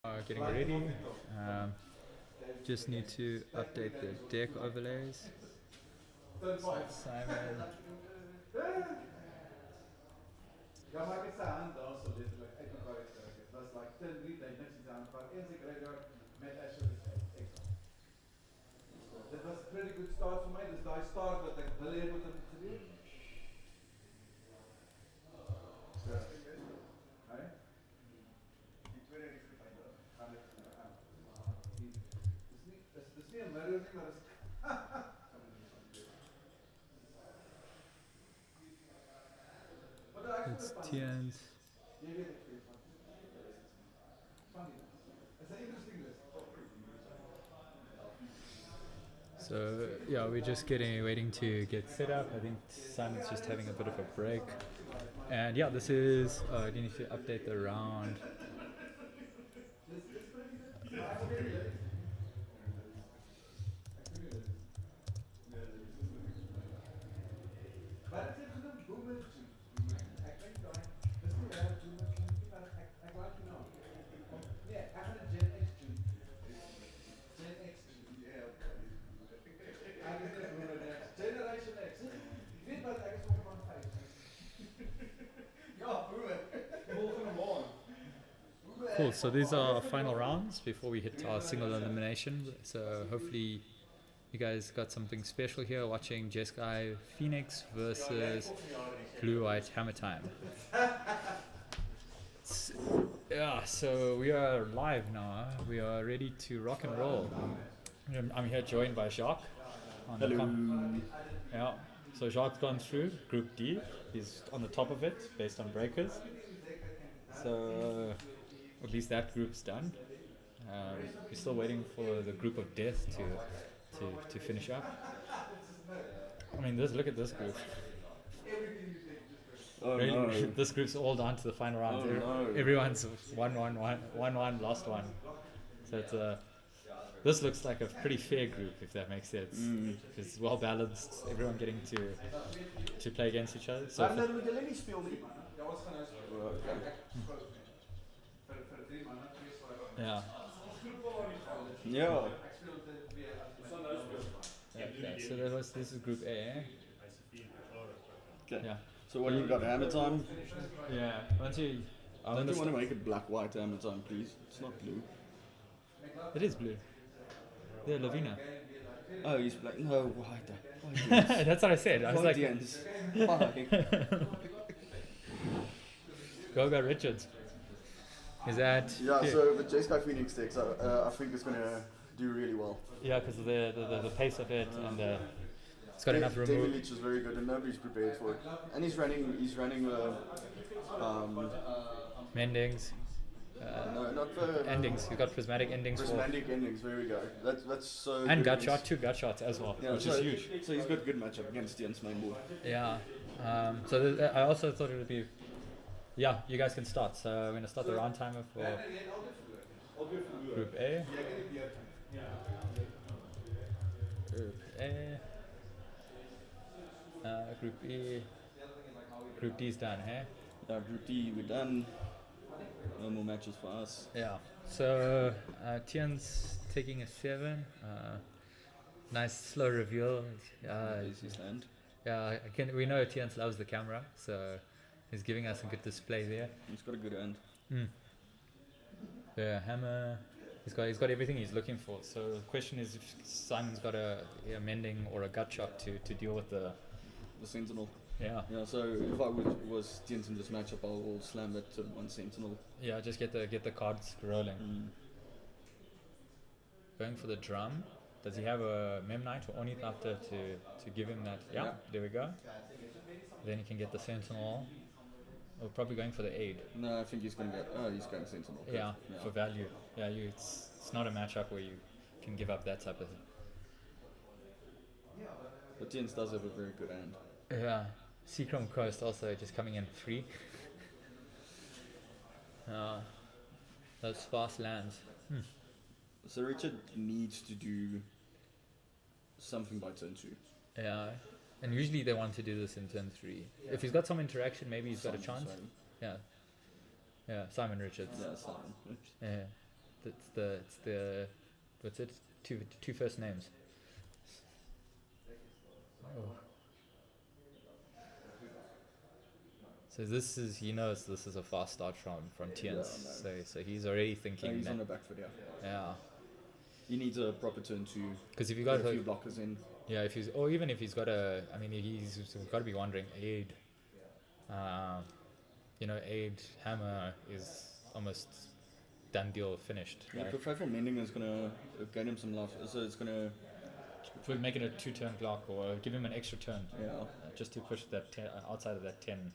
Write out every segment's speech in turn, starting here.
Getting ready. Just need to update the deck overlays. Simon. Ja, maar ik sta aan dan zo letterlijk uit mekaar uitgetrek. Het was like 10 3 dae niks iets aan maar eens ek ry daar met Asher extra. Dit was 'n pretty good start vir my. Dis daai start wat ek wil hê moet gebeur. So, hey. Die tweede is gefind daar. Gaan dit aan. Dis nie 'n mirror nie, maar dis It's Tien's. So yeah, we're just waiting to get set up. I think Simon's just having a bit of a break. And yeah, this is I need to update the round. Cool, so these are our final rounds before we hit our single elimination. So hopefully you guys got something special here watching Jeskai Pheonix versus Blue White Hammertime. Yeah, so we are live now. We are ready to rock and roll. I'm here joined by Jacques. Yeah, so Jacques gone through Group D. He's on the top of it based on breakers. So at least that group's done. We're still waiting for the group of death to finish up. I mean, look at this group. Oh, really, no. This group's all down to the final round. Oh, no. Everyone's 1-1, lost one. So it's this looks like a pretty fair group, if that makes sense. It's well balanced. Everyone getting to play against each other. So yeah. Yeah. Okay, so this is Group A. Eh? Okay. Yeah. So what do you got? Hammertime? Yeah. Once you. I don't want to make it black-white Hammertime, please. It's not blue. It is blue. Yeah, Lavina. Oh, he's black. No, white. That's what I said. I was like, Why? Go Richards. Is that? Yeah. So the Jeskai Pheonix decks, I think is gonna do really well. Yeah, because of the pace of it and it's got enough David remove. Leach is very good, and nobody's prepared for it. And he's running Mendings. no, not the Endings. You've got prismatic endings prismatic endings. There we go. That's so. and good. gut shot, 2 gut shots as well, Yeah, which so, is huge. So he's got good matchup against Ian's main board. Yeah. So I also thought it would be. Yeah, you guys can start. So I'm going to start the round timer for Group A. Group A. Group E. Group D's done, hey? Yeah, Group D, we're done. No more matches for us. Yeah. So Tien's taking a 7. Nice slow reveal. There's his hand. Yeah, we know Tien's loves the camera, so he's giving us a good display there. He's got a good hand. Yeah, hammer. He's got everything he's looking for. So the question is if Simon's got a mending or a gut shot to deal with the Sentinel. Yeah. Yeah, so if I was Tien's in this matchup, I will slam that to one Sentinel. Yeah, just get the cards rolling. Going for the drum. Does he have a Mem Knight or Ornith after to give him that? Yeah, there we go. Then he can get the Sentinel. Or probably going for the aid. No, I think he's going to get. Oh, he's going Sentinel. Yeah, for value. Yeah, it's not a matchup where you can give up that type of thing. But Tien's does have a very good hand. Yeah, Seachrome Coast also just coming in free. Those fast lands. So Richard needs to do something by turn 2. Yeah, and usually they want to do this in turn 3. Yeah. If he's got some interaction, maybe he's got a chance. Simon. Yeah, Simon Richards. Yeah, Simon. Yeah. It's the what's it? Two first names. Oh. So this is he knows this is a fast start from Tien's. So he's already thinking. He's on the back foot, yeah. Yeah. He needs a proper turn to Because if you get got a few like, blockers in. yeah, if he's or even if he's got a, I mean he's got to be wondering aid. Aid hammer is almost done deal finished. Yeah, Right? the Faithful Mending is going to gain him some life. So it's going to... We'll make it a 2-turn clock or give him an extra turn. Yeah. Just to push that outside of that 10.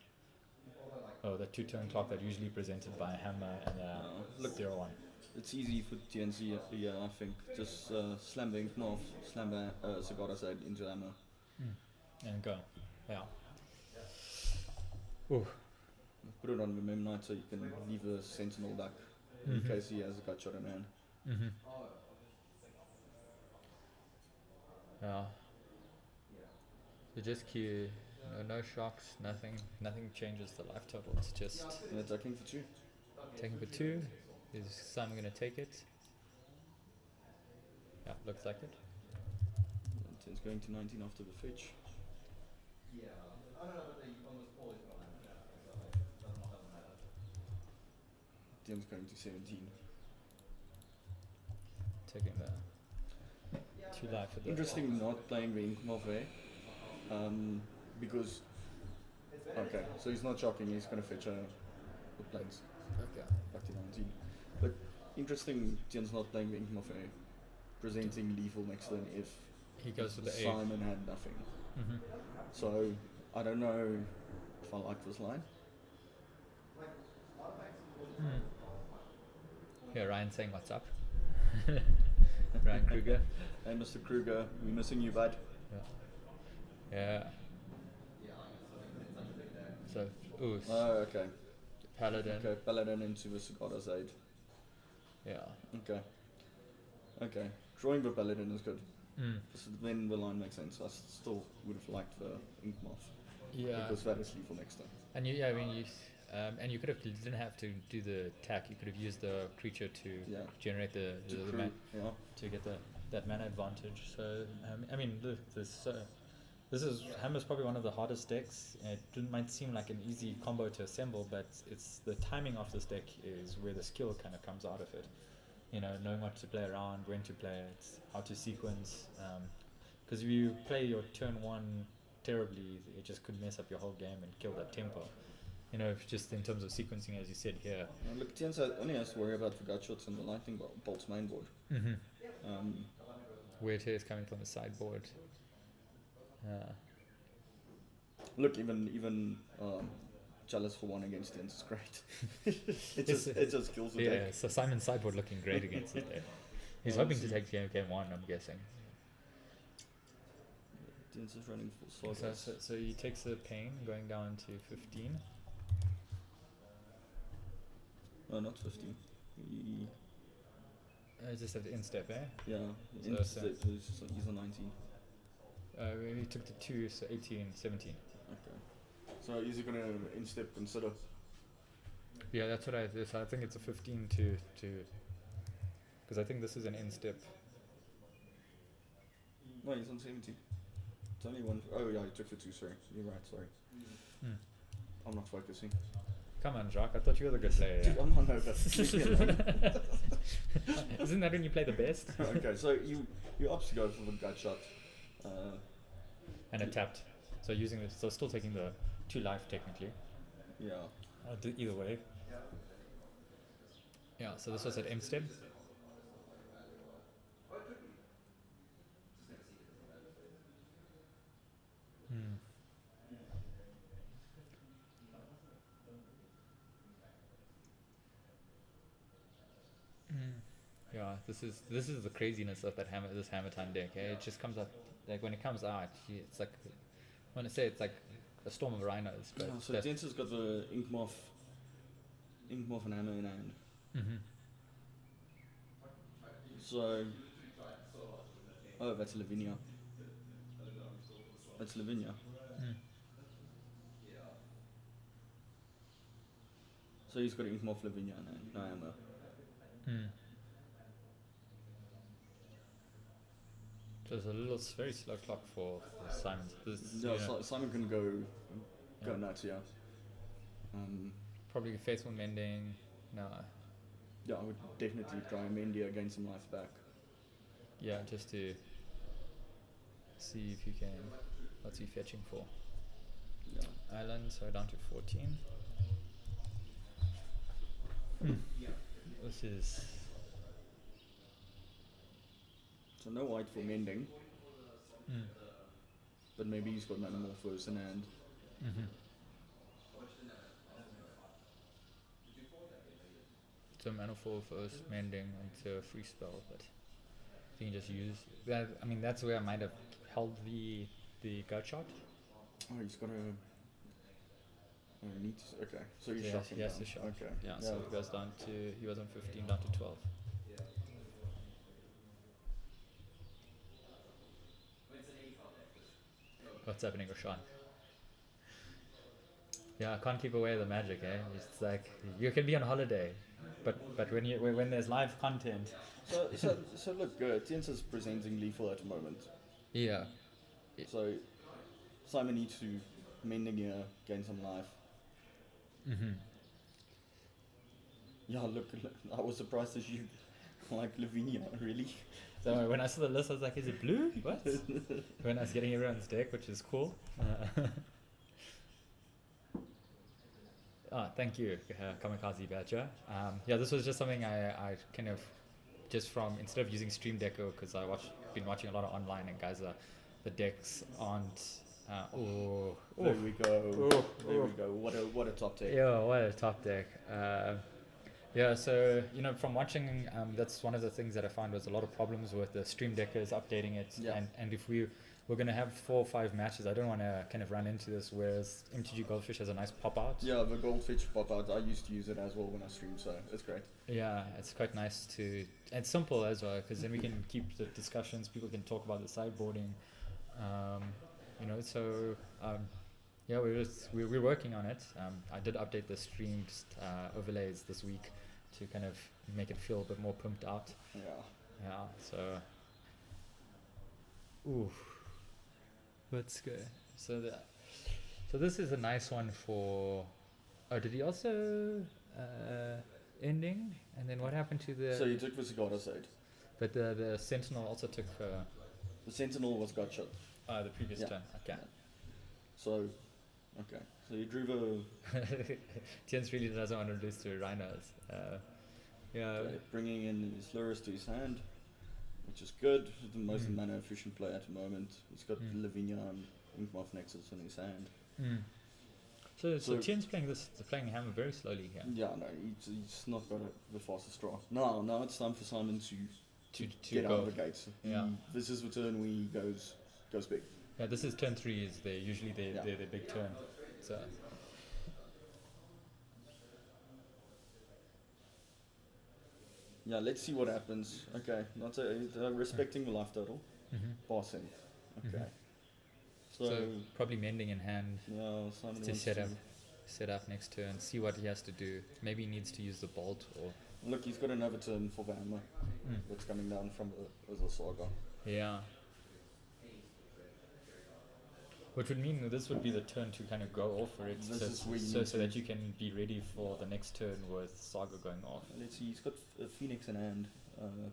Oh, that 2-turn clock that usually presented by a hammer and a 0-1. It's easy for TNC here, I think. Just slam the ink off, slam the Cigar side into hammer. And go. Yeah. Ooh. Put it on the Mem Knight so you can leave a sentinel back in case he has a gut shot in hand. Mm-hmm. Yeah. So just Q, no shocks, nothing changes the life total. It's just Attacking for 2. taking for 2. Is Simon gonna take it? Yeah, looks like it. It's going to 19 after the fetch. Tim's going to 17. Taking the 2 life for the Interesting not playing the Inkmoth there. Because... Okay, so he's not shocking, he's going to fetch the planes. Okay. Back to 19. But interesting, Tien's not playing the Inkmoth there. Presenting lethal next turn if He goes for the 8. Simon had nothing. Mm-hmm. So, I don't know if I like this line. Yeah, Ryan saying what's up. Ryan Kruger. Hey Mr. Kruger, we're missing you, bud. Yeah. So, ooh, Oh, okay. Paladin. Okay, Paladin into the Cigar's aid. Yeah. Okay. Okay. Drawing the Paladin is good. Mm. So then the line makes sense. I still would have liked the Inkmoth. Yeah. Because that is lethal next time. And and you didn't have to do the attack. You could have used the creature to generate the to get that mana advantage. So this is Hammer's probably one of the hardest decks. It might seem like an easy combo to assemble, but it's the timing of this deck is where the skill kind of comes out of it. Knowing what to play around, when to play it, how to sequence. Because if you play your turn 1 terribly, it just could mess up your whole game and kill that tempo. Just in terms of sequencing, as you said here. Look, Tien's only has to worry about the gut shots and the lightning bolts main board. Mm-hmm. Weird here is coming from the sideboard. Look, even Chalice for 1 against Tien's is great. it just kills the deck. Yeah, so Simon's sideboard looking great against it there. He's hoping to take game 1, I'm guessing. Tien's is running full slot. So he takes the pain, going down to 15. No, not 15. Just at the instep, eh? Yeah, So he's on 19. He took the 2, so 18, 17. Okay. So is he going to instep consider? Yeah, that's what I think it's a 15 to because I think this is an instep. No, he's on 17. It's only one. Oh yeah, he took the 2. Sorry, you're right. Sorry, I'm not focusing. Come on, Jacques. I thought you were the good player. Dude, I'm on over. Isn't that when you play the best? Okay, so you opt to go for the gut shot. And it tapped. So using it, so still taking the 2 life technically. Yeah. Either way. Yeah. So this was at M step. Yeah, this is the craziness of this Hammertime deck. Eh? It just comes out like when it comes out, it's like when I say it's like a storm of rhinos. But so Jens has got the Inkmoth and hammer in hand. Mm-hmm. So, that's Lavinia. That's Lavinia. So he's got Inkmoth, Lavinia, and no hammer. There's a little very slow clock for Simon. Yeah, Simon can go Yeah. nuts. Yeah. Probably faithful mending. No. Yeah, I would definitely try Mendy, gain some life back. Yeah, just to see if you can. What's he fetching for? Yeah. Island, so down to 14. This is. So no white for mending, but maybe he's got Metamorphose in hand. So mana for first mending into a free spell, but you can just use that. I mean, that's where I might have held the gut shot. Oh, he's got a. Oh, neat. Okay, so he's Yeah, shot him he has down. to shot. Okay. Yeah, so it goes down to, he was on 15 down to 12. What's happening, Roshan? Yeah, I can't keep away the magic, eh? It's like you can be on holiday, but when there's live content. So look, Tiens is presenting lethal at the moment. Yeah. So Simon needs to mending here, gain some life. Yeah, look, I was surprised as you like Lavinia, really. So when I saw the list, I was like, is it blue? What? When I was getting everyone's deck, which is cool. Thank you, Kamikaze Badger. Yeah, this was just something I kind of, just from, instead of using Stream Deco, because been watching a lot of online, and guys, the decks aren't. There we go. There we go. What a top deck. Yeah, what a top deck. Yeah, so from watching, that's one of the things that I found was a lot of problems with the Stream Deckers updating it, and if we're going to have 4 or 5 matches, I don't want to kind of run into this, whereas MTG Goldfish has a nice pop out. Yeah, the Goldfish pop out, I used to use it as well when I stream, so it's great. Yeah, it's quite nice and simple as well, because then we can keep the discussions, people can talk about the sideboarding, yeah, we're working on it. I did update the streamed overlays this week to kind of make it feel a bit more pumped out. Yeah. So ooh, let's go. So this is a nice one for. Oh, did he also ending? And then what happened to the? So you took the Cigar Side. But the Sentinel also took. The Sentinel was got shot. The previous turn. Okay. So, okay. So you drew the. Tiens really doesn't want to lose to Rhinos. Okay, bringing in his Lurus to his hand, which is good. He's the most mana efficient player at the moment. He's got Lavinia and Inkmoth Nexus in his hand. So Tien's playing Hammer very slowly here. Yeah, no, he's not got the fastest draw. Now it's time for Simon to get out of the gates. Yeah. This is the turn where he goes big. Yeah, this is turn 3. Is usually their big turn. So. Yeah, let's see what happens. Okay, not respecting the life total. Passing. Okay. So probably mending in hand. Yeah, Simon to set up next turn. See what he has to do. Maybe he needs to use the bolt or. Look, he's got another turn for the hammer that's coming down from the saga. Yeah. Which would mean that this would be the turn to kind of go off for it, so that you can be ready for the next turn with Saga going off. Let's see, he's got a Pheonix in hand.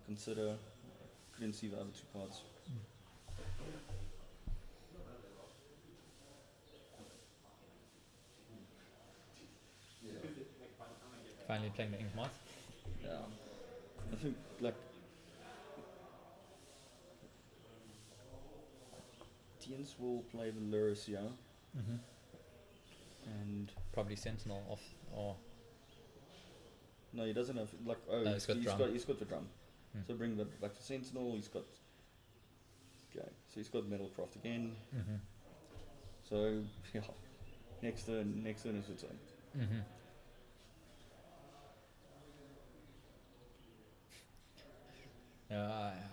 Consider, couldn't see the other 2 cards. Finally playing the Inkmoth. Yeah, I think like Tiens will play the Lurus here, and probably Sentinel off or. No, he doesn't have he's got the drum. So bring the back to Sentinel. He's got Metalcraft again. So yeah, next turn is the turn.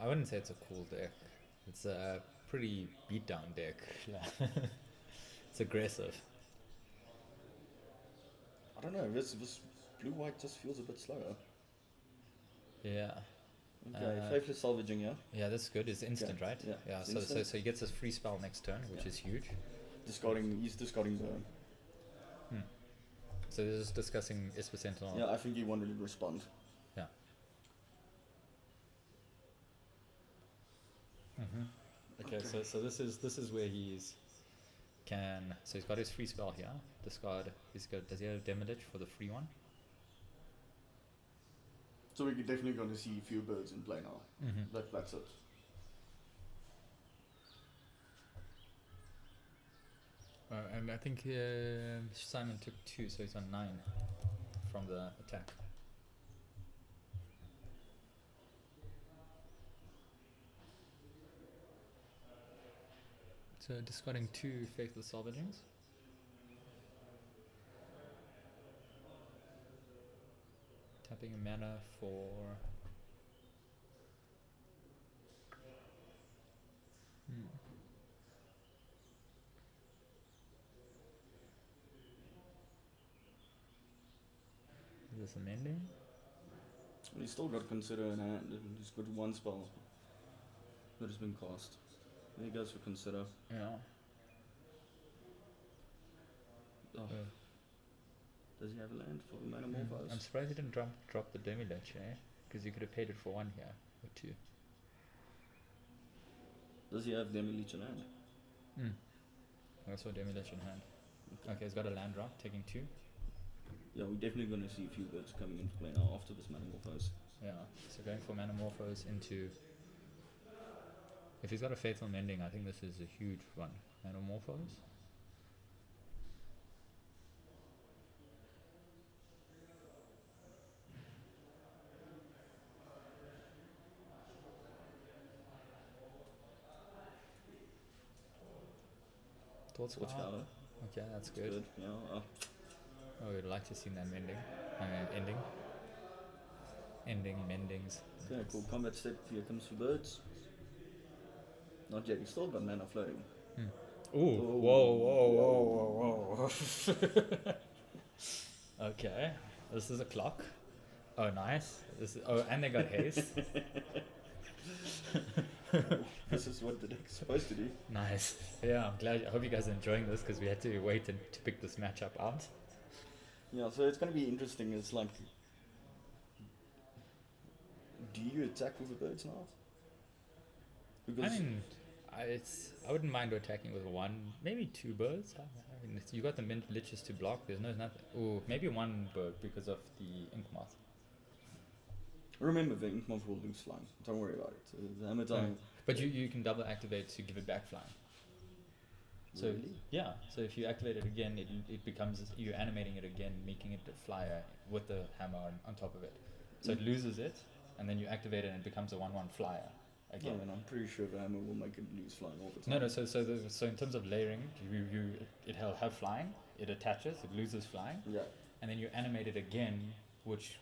I wouldn't say it's a cool deck. It's a pretty beat down deck. It's aggressive. I don't know. This blue white just feels a bit slower. Yeah. Okay, faithless salvaging, yeah. Yeah, that's good. It's instant, Okay, right? yeah, Yeah. it's So instant. he gets his free spell next turn, which is huge. He's discarding the. So this is discussing Esper Sentinel. Yeah, I think he wanted to respond. Yeah. Okay, so this is where he's so he's got his free spell here. Discard. Does he have Demolish for the free one? So we're definitely going to see a few birds in play now. That's it. And I think Simon took 2, so he's on 9 from the attack. So discarding 2 faithless salvagings. Tapping a mana for Is this amending? He's still got to consider in hand, and he's got one spell that has been cast. There he goes for consider. Yeah. Oh. Does he have a land for the Metamorphose? I'm surprised he didn't drop the Demi-Lich, because you could have paid it for 1 here, or 2. Does he have Demi-Leech in hand? I saw Demi-Lich in hand. Okay, he's got a land drop, taking 2. Yeah, we're definitely going to see a few birds coming into play now after this Metamorphose. Yeah, so going for Metamorphose into... If he's got a Faithful Mending, I think this is a huge one. Metamorphose. Thoughts? Watchtower. Okay, that's good. Yeah. Oh, we'd like to see that mending. Ending. Mendings. Okay, cool. Combat step. Here comes for birds. Not yet. He's still got mana floating. Ooh. Whoa. Okay. This is a clock. Oh, nice. And they got haste. This is what the deck's supposed to do. Nice. Yeah, I'm glad. I hope you guys are enjoying this because we had to wait to pick this matchup out. Yeah, so it's going to be interesting. It's like, do you attack with the birds now? Because I wouldn't mind attacking with 1, maybe 2 birds. I mean, you got the mint liches to block. There's nothing. Oh, maybe 1 bird because of the ink moth. remember, the ink moth will lose flying. Don't worry about it. The Hammertime. But you can double activate to give it back flying. So really? Yeah. So if you activate it again, it becomes, you're animating it again, making it a flyer with the hammer on top of it. So it loses it, and then you activate it and it becomes a 1/1 flyer again. Oh, and I'm pretty sure the hammer will make it lose flying all the time. No. So in terms of layering, it'll have flying. It attaches. It loses flying. Yeah. And then you animate it again, which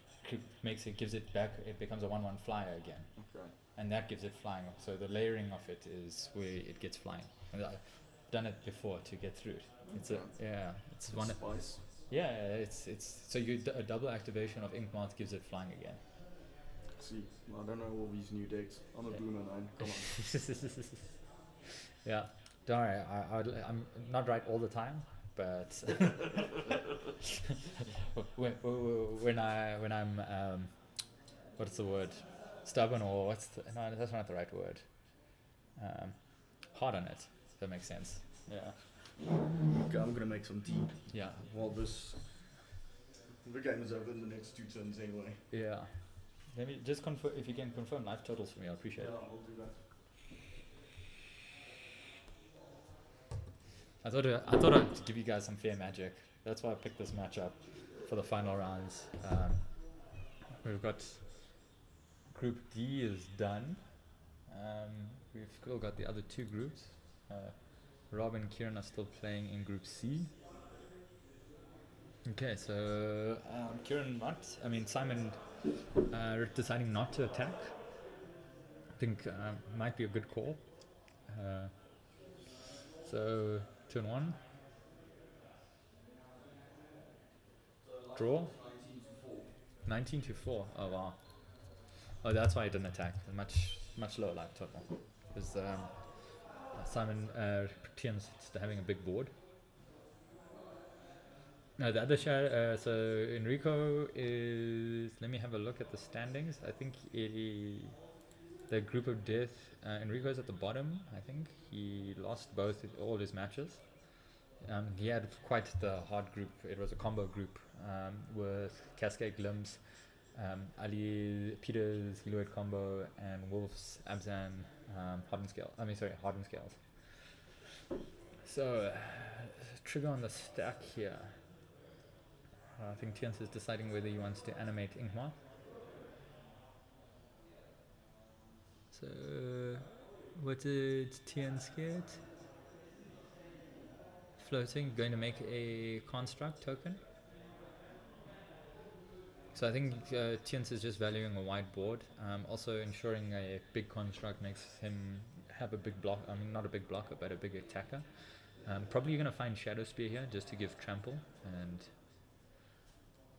gives it back. It becomes a 1/1 flyer again. Okay. And that gives it flying. So the layering of it is where it gets flying. And I've done it before to get through it. It's it's one. Spice. Yeah, it's so a double activation of Ink Moth gives it flying again. See, I don't know all these new decks. I'm a boomer, man. Come on. Yeah, don't worry. I'm not right all the time, but when I'm what's the word? Stubborn, or no, that's not the right word. Hard on it. If that makes sense. Yeah. Okay, I'm gonna make some tea. Yeah. While the game is over in the next 2 turns anyway. Yeah. Let me just confirm, if you can confirm life totals for me, I'll appreciate it. I'll do that. I thought I'd give you guys some fair magic. That's why I picked this matchup for the final rounds. We've got Group D is done. We've still got the other 2 groups. Rob and Kieran are still playing in Group C. Okay, so Simon deciding not to attack. I think might be a good call. So turn 1. Draw. 19 to 4. Oh wow. Oh, that's why I didn't attack. Much lower life total. Because Simon Tian's having a big board. No, the other so Enrico is. Let me have a look at the standings. I think the group of death. Enrico's at the bottom. I think he lost all his matches. He had quite the hard group. It was a combo group with Jeskai Glimpse, Ali Peter's Heloid combo, and Wolf's Abzan Hardened Scale. Hardened Scales. So trigger on the stack here. I think Tians is deciding whether he wants to animate Inkmoth. So, what did Tians get? Floating, going to make a construct token. So I think Tians is just valuing a wide board. Also ensuring a big construct makes him have a big block. I mean, not a big blocker, but a big attacker. Probably going to find Shadow Spear here just to give trample, and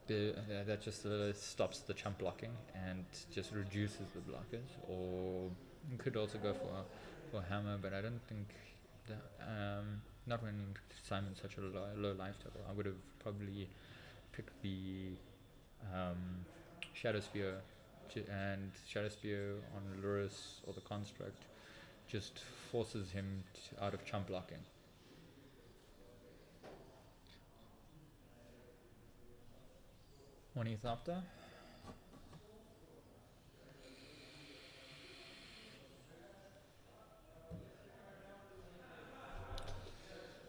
that just stops the chump blocking and just reduces the blockers. Or you could also go for hammer, but I don't think not when Simon's such a low life total. I would have probably picked the Shadow Spear, and Shadow Spear on Lurus or the construct just forces him out of chump blocking. One is after.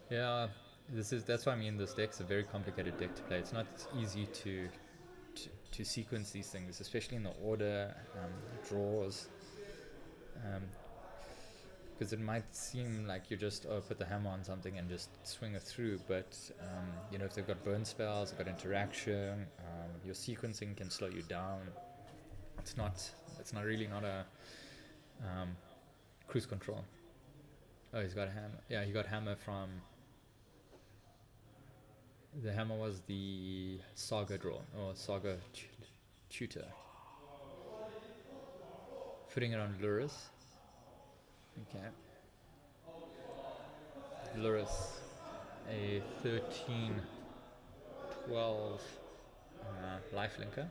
Yeah, that's why I mean this deck's a very complicated deck to play. It's not easy to sequence these things, especially in the order, draws. Because it might seem like you just put the hammer on something and just swing it through, but if they've got burn spells, they've got interaction, your sequencing can slow you down. It's not a cruise control. Oh, he's got a hammer. Yeah, he got hammer from. The hammer was the Saga draw or Saga tutor. Putting it on Lurus. Okay. Lurus, a 13-12 life linker.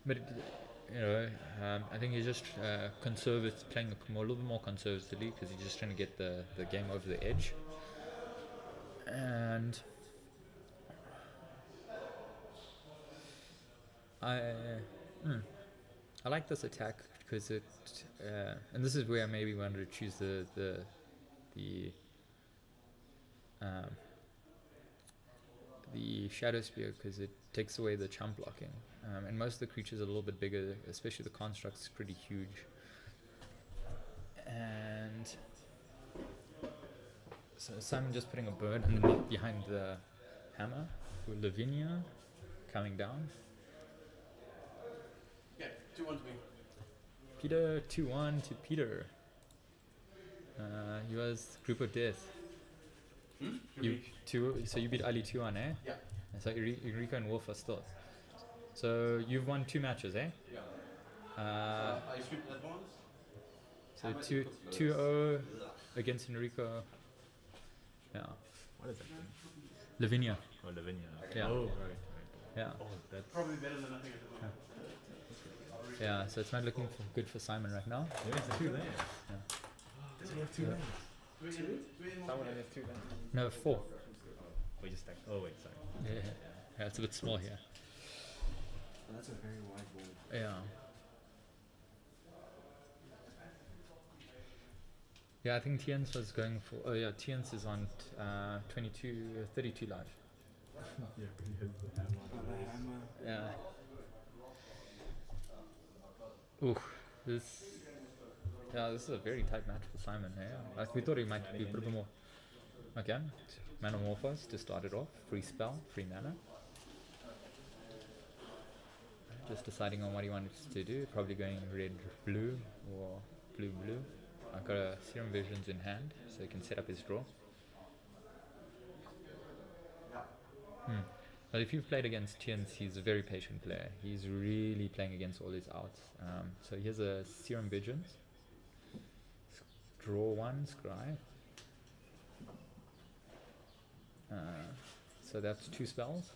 But I think he's just playing a little bit more conservatively because he's just trying to get the game over the edge. And I like this attack because it, and this is where I maybe wanted to choose the Shadow Spear because it takes away the chump blocking. And most of the creatures are a little bit bigger, especially the construct's pretty huge. And so Simon just putting a bird behind the hammer. Lavinia coming down. Yeah, 2-1 to me. Peter, 2-1 to Peter. He was Group of Death. So you beat Ali 2-1, eh? Yeah. And so Enrico and Wolf are still. So you've won 2 matches, eh? Yeah. I sweep that once. So 2-0 against Enrico. Yeah. What is that? Lavinia. Oh, Lavinia. Yeah. Oh, right. Yeah. Oh, that's Probably better than nothing at the moment. Yeah, so it's not looking good for Simon right now. There's 2 lands. Yeah. Does he have 2 Yeah. lands? Someone has 2 lands. No, 4. We just stacked. Oh, wait, sorry. Yeah, it's a bit small here. Oh, that's a very wide board. Yeah. Yeah, I think Tiens was going for. Oh yeah, Tiens is on 32 life. Yeah, he has the hammer. Yeah. Ooh, this is a very tight match for Simon. Yeah, like we thought he might be a bit more. Okay, Manamorphose to start it off. Free spell, free mana. Just deciding on what he wants to do. Probably going red, blue, or blue, blue. I've got a Serum Visions in hand, so he can set up his draw. But if you've played against Tiens, he's a very patient player. He's really playing against all his outs. So here's a Serum Vigilance. Draw one, scry. So that's 2 spells.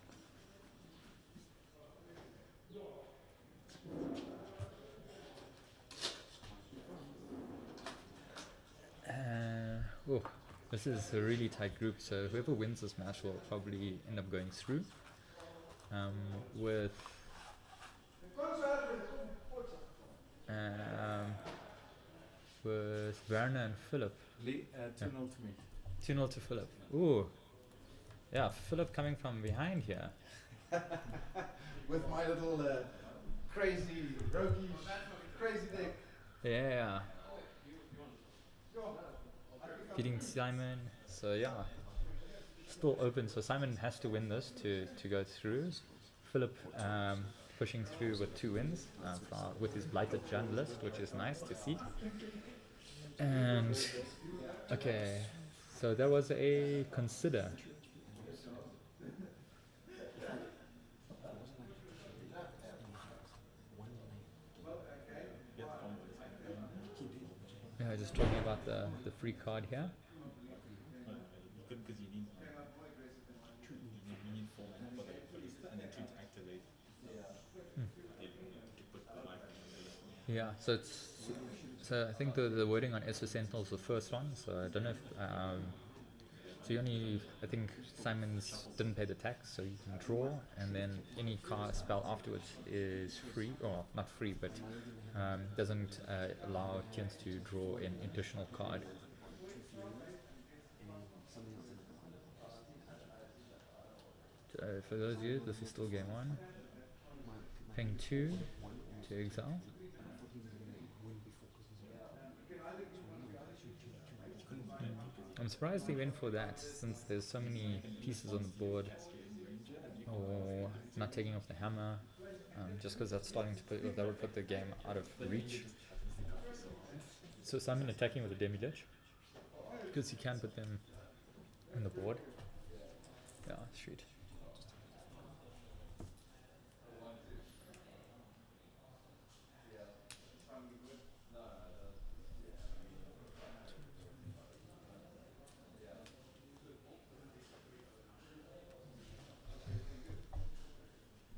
Oh, this is a really tight group, so whoever wins this match will probably end up going through. With Werner and Philip. 2-0 to me. 2-0 to Philip. Ooh. Yeah, Philip coming from behind here. With my little crazy, roguish, crazy deck. Yeah. Beating Simon. So yeah. Still open, so Simon has to win this to go through. Philip pushing through with 2 wins with his Blighted Journalist, which is nice to see. And okay, so there was a consider. Yeah, just talking about the free card here. Good because you need 4 mana for this, and then 2 to activate. To put the life in the Yeah, so I think the wording on Esper Sentinel is the first one. So I don't know if so you only, I think Simon's didn't pay the tax, so you can draw, and then any spell afterwards is free, or not free, but doesn't allow Tiens to draw an additional card. For those of you, this is still game 1. Paying 2 to exile. I'm surprised they went for that, since there's so many pieces on the board. Or not taking off the hammer, just because that's starting to put, that would put the game out of reach. So Simon attacking with a Demi-Lich, because he can put them on the board. Yeah, shoot.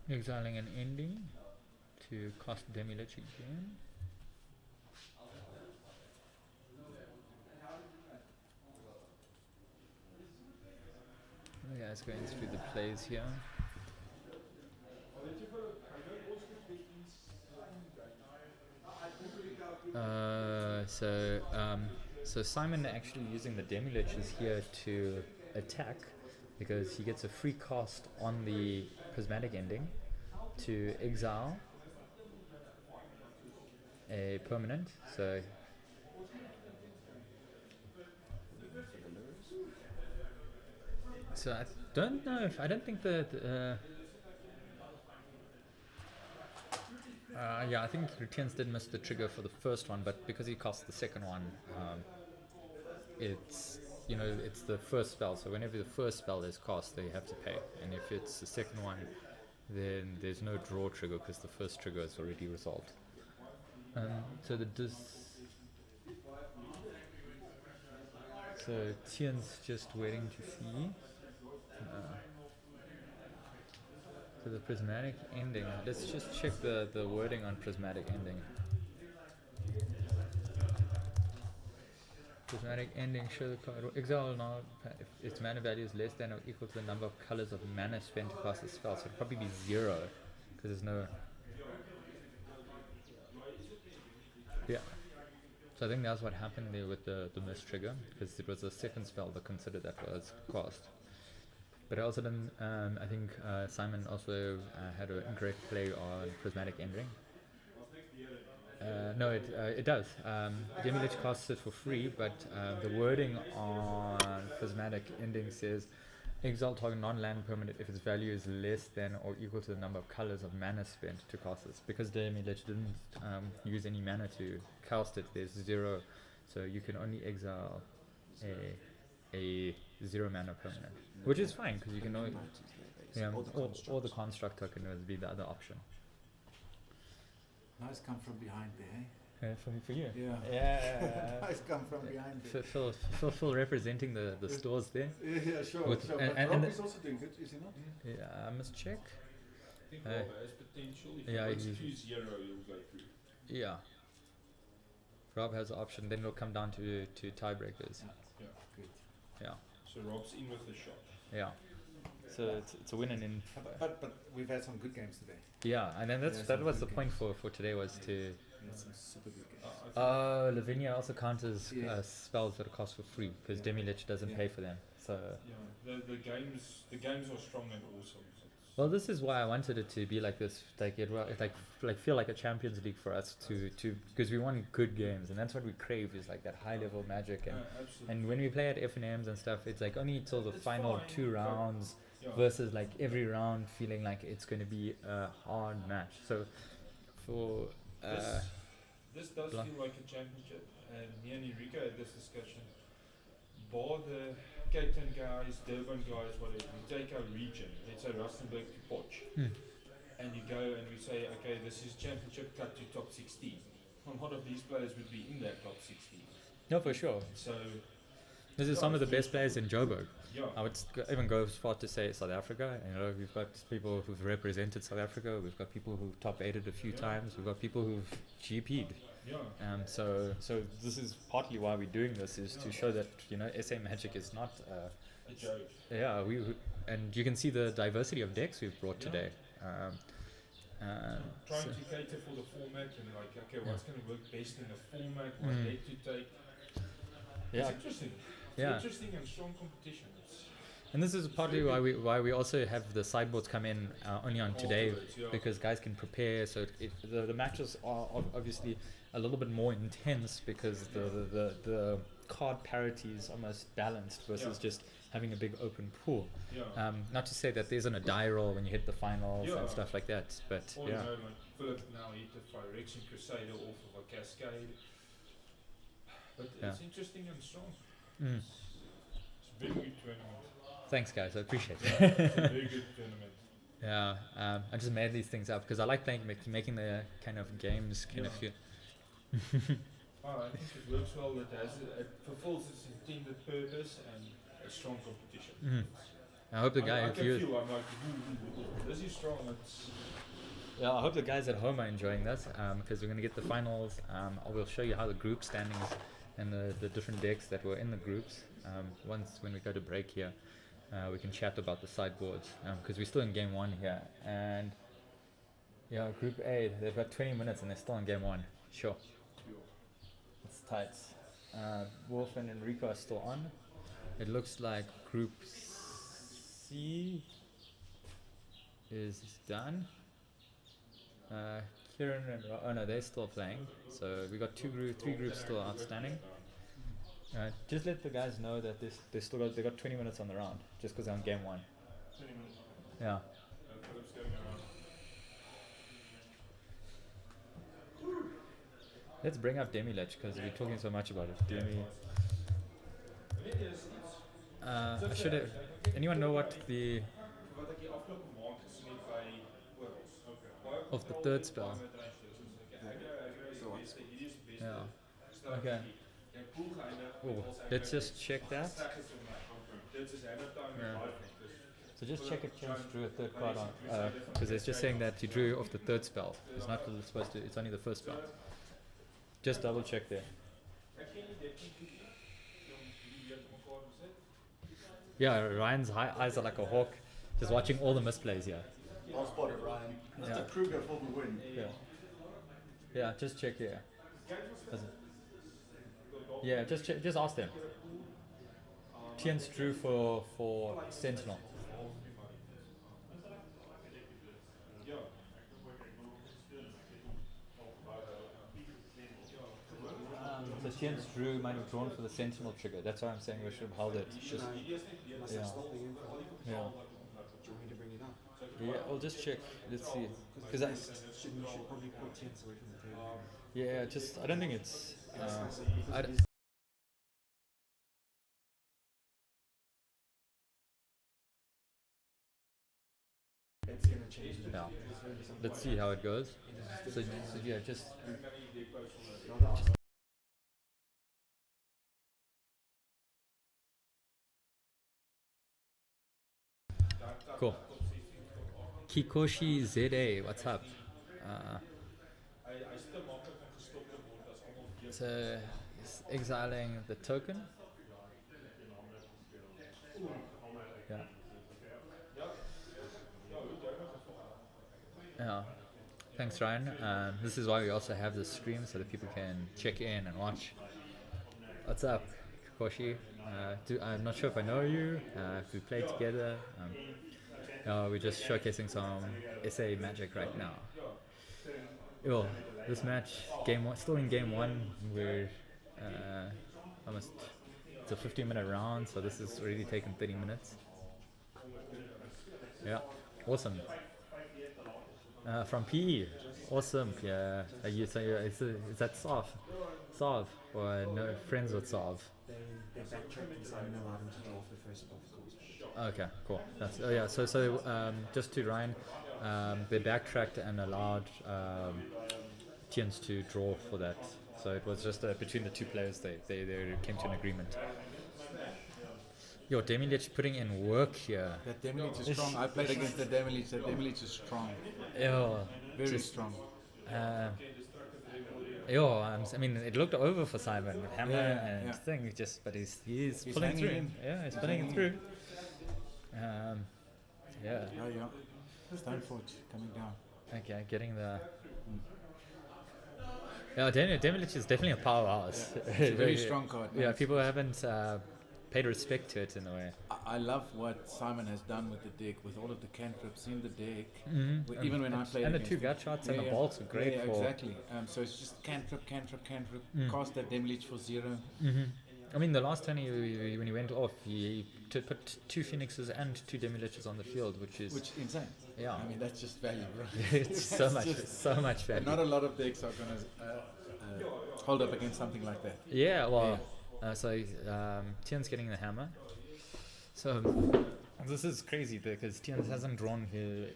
Exiling an ending to cost Demi-Lich again. The guy's going through the plays here. So Simon actually using the Demi-Lich is here to attack, because he gets a free cost on the prismatic ending to exile a permanent. So I don't know if, I don't think that yeah, I think Tiens did miss the trigger for the first one, but because he cost the second one, it's, you know, it's the first spell, so whenever the first spell is cast, they have to pay, and if it's the second one, then there's no draw trigger because the first trigger is already resolved. So so Tien's just waiting to see. So the prismatic ending. Let's just check the wording on prismatic ending. Prismatic ending, show the card. Exile now if its mana value is less than or equal to the number of colors of mana spent to cast the spell. So it'll probably be 0, because there's no. Yeah. So I think that's what happened there with the miss trigger, because it was the second spell that considered that was cast. But I also didn't. I think Simon also had an incorrect play on prismatic ending. No, it does. Demi-Lich costs it for free, but the wording on prismatic ending says exile target non-land permanent if its value is less than or equal to the number of colors of mana spent to cast this. Because Demi-Lich didn't use any mana to cast it, there's 0, so you can only exile a 0 mana permanent, which is fine because you can only. Yeah, Or the or construct. the construct token would be the other option. Nice come from behind there, For you. eh? Yeah. Nice come from behind there. Phil representing the stores there. Yeah, sure, With- sure. and- But and Rob the- is also doing good, is he not? Yeah, I must check. I think Uh, Rob has potential. If yeah, he wants he- 2-0, he'll go through. Yeah. Rob has the option. Then it'll come down to tiebreakers. Yeah. Good. Yeah. So Rob's in with the shot. Yeah. So it's a win and in. But we've had some good games today. Yeah, and then Yeah, that some was the good point games. for today was to. We had some super good games. I think Lavinia also counters Yeah. spells that are cost for free because Yeah. Demilich doesn't Yeah. pay for them. So yeah, the games are strong and awesome. well, this is why I wanted it to be like this, like it like feel like a Champions League for us to because we want good games and that's what we crave is like that high level magic Absolutely. and when we play at F&Ms and stuff, it's like only till the It's final fine, 2 but- rounds Yeah. versus like every round feeling like it's going to be a hard match. So for This does Blah. feel like a championship, and me and Enrico had this discussion. Bar the Cape Town guys, Durban guys, whatever, we take our region, let's say Rustenburg to Potch, and you go and we say, okay, this is championship cut to top 16. A lot of these players would be in that top 16. no, for sure. So, This is some of the best players in Joburg. yeah, I would even go as far to say South Africa. You know, we've got people who've represented South Africa. We've got people who've top 8'd a few Yeah. times. We've got people who've GP'd. yeah, So this is partly why we're doing this is to Yeah. show that SA Magic is not. a joke. Yeah, and you can see the diversity of decks we've brought Yeah. today. Trying So- to cater for the format and like, okay, Yeah. what's going to work best in the format, what Mm. deck to take. yeah, It's interesting. It's Yeah. interesting and strong competition. and this is partly why we also have the sideboards come in only on today Afterwards, yeah. because guys can prepare. So the matches are obviously a little bit more intense because the card parity is almost balanced versus Yeah. just having a big open pool. Yeah. Not to say that there isn't a die roll when you hit the finals Yeah. and stuff like that, but Or yeah. you know, like Philip now hit the Pheonix and Crusader off of a Cascade. But Yeah. it's interesting and strong. Mm. It's a very good tournament. Thanks, guys. I appreciate it. It's a very good tournament. Yeah, I just made these things up because I like playing, making the kind of games kind of Yeah. feel. Oh, I think it works well. It fulfills its intended purpose and a strong competition. Mhm. I hope the guy, I if can you, feel, I'm like, ooh, this is strong. It's yeah, I hope the guys at home are enjoying this because we're gonna get the finals. I will show you how the group standings and the different decks that were in the groups. Once when we go to break here, we can chat about the sideboards because we're still in game 1 here. And yeah, Group A, they've got 20 minutes and they're still in game 1. Sure. It's tight. Wolf and Enrico are still on. It looks like Group C is done. Kieran and oh no, they're still playing. So we got 3 groups still outstanding. Just let the guys know that they got 20 minutes on the round, just because they're on game 1. 20 minutes. Yeah. Philip's going around. Let's bring up Demilich because we're talking so much about it. Demi. Wanneer is iets I should have. Anyone know what the wat ek die afgelope maand gesien het by Orals? Baie of the getal third met spell? baie met rangers. Ek is die beste, hierdie is die beste. Yeah. Strategie. Okay. Jy pool geëindig Oh, met ons let's just check that. Sag het vir my. Dit is Hammertime Yeah. en live. So just check if James drew a third card on because it's just saying that he drew off the third spell. It's not supposed to. It's only the first spell. Just double check there. Ek gee nie dit nie toe nie. Om hierdie weer mekaar besit. Yeah, Ryan's eyes are like a hawk, just watching all the misplays here. I'll spot it, Ryan. Yeah. Mr. Kruger for the win. Yeah. Yeah, just check here. Does it- Yeah, just ask them. Tien's drew for Sentinel. Ja. So Tien's drew might have drawn for the Sentinel trigger. That's why I'm saying we should have held it. Just, Must Yeah. have stopped the info. yeah. Do you want me to bring it up? Yeah, we'll just check. Let's see. Because Because you should probably put tents away from the table. yeah, just I don't think it's. Because I it d- is let's see how it goes. So yeah, just cool. Kikoshi ZA, what's up? So it's exiling the token. Yeah. Yeah. Thanks, Ryan. This is why we also have this stream so that people can check in and watch. What's up, Kikoshi? I'm not sure if I know you. If we played together. We're just showcasing some SA Magic right now. Yo, this match, game one, still in game one. We're almost. It's a 15-minute round, so this is already taken 30 minutes. Yeah, awesome. From PE, awesome. Yeah, is that Sov, or no friends with Sov? They backtracked and Simon allowed him to draw for the first off. Okay, cool. That's yeah. So just to Ryan, they backtracked and allowed Tiens to draw for that. So it was just between the two players. They came to an agreement. Yo, Demilich putting in work here. That Demilich is strong. I played against the Demilich. The Demilich is strong. Yo, Very strong. I mean, it looked over for Simon with Hammer and thing. But he's pulling through. Yeah, he's pulling it through. Oh yeah. Stoneforge coming down. Okay, getting the. Yeah, Demilich is definitely a powerhouse. It's a very strong card. Yeah, people haven't paid respect to it in a way. I love what Simon has done with the deck, with all of the cantrips in the deck. Mm-hmm. Even when I played and the two gut shots and the bolts are great for. Exactly. So it's just cantrip. Cast that Demilich for 0. Mm-hmm. I mean, the last turn when he went off, he put 2 Phoenixes and 2 Demiliches on the field, which is insane. Yeah, I mean that's just value, right? It's so much value. Not a lot of decks are gonna hold up against something like that. Yeah, well, so Tien's getting the hammer. So this is crazy because Tien hasn't drawn